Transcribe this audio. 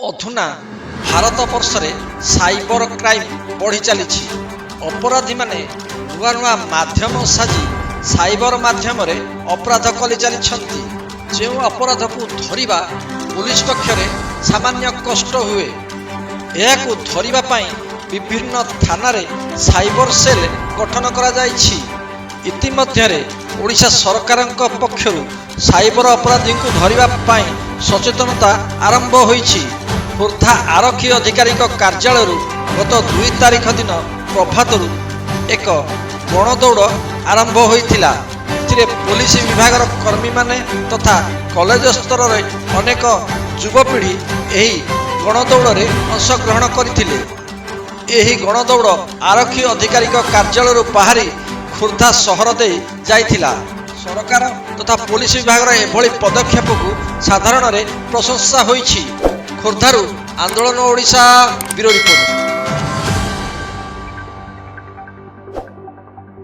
ଅଧୁନା ଭାରତବର୍ଷରେ cyber crime ବଢ଼ି ଚାଲିଛି। ଅପରାଧୀମାନେ ନୂଆ ନୂଆ ମାଧ୍ୟମ ସାଜି ସାଇବର ମାଧ୍ୟମରେ ଅପରାଧ କରି ଚାଲିଛନ୍ତି। ଯେଉଁ ଅପରାଧକୁ ଧରିବା ପୁଲିସ ପକ୍ଷରେ ସାମାନ୍ୟ କଷ୍ଟ ହୁଏ, ଏହାକୁ ଧରିବା ପାଇଁ ବିଭିନ୍ନ ଥାନାରେ ସାଇବର ସେଲ୍ ଗଠନ କରାଯାଇଛି। ଇତିମଧ୍ୟରେ ଓଡ଼ିଶା ସରକାରଙ୍କ ପକ୍ଷରୁ ସାଇବର ଅପରାଧୀଙ୍କୁ ଧରିବା ପାଇଁ ସଚେତନତା ଆରମ୍ଭ ହୋଇଛି। ଖୋର୍ଦ୍ଧା ଆରକ୍ଷୀ ଅଧିକାରୀଙ୍କ କାର୍ଯ୍ୟାଳୟରୁ ଗତ 2 ତାରିଖ ଦିନ ପ୍ରଭାତରୁ ଏକ ଗଣଦୌଡ଼ ଆରମ୍ଭ ହୋଇଥିଲା। ଏଥିରେ ପୋଲିସ ବିଭାଗର କର୍ମୀମାନେ ତଥା କଲେଜ ସ୍ତରରେ ଅନେକ ଯୁବପିଢ଼ି ଏହି ଗଣଦୌଡ଼ରେ ଅଂଶଗ୍ରହଣ କରିଥିଲେ। ଏହି ଗଣଦୌଡ଼ ଆରକ୍ଷୀ ଅଧିକାରୀଙ୍କ କାର୍ଯ୍ୟାଳୟରୁ ବାହାରି ଖୋର୍ଦ୍ଧା ସହର ଦେଇ ଯାଇଥିଲା। ସରକାର ତଥା ପୋଲିସ ବିଭାଗର ଏଭଳି ପଦକ୍ଷେପକୁ ସାଧାରଣରେ ପ୍ରଶଂସା ହୋଇଛି। ଖୋର୍ଦ୍ଧାରୁ ଆନ୍ଦୋଳନ ଓଡ଼ିଶା ବ୍ୟୁରୋ ରିପୋର୍ଟ।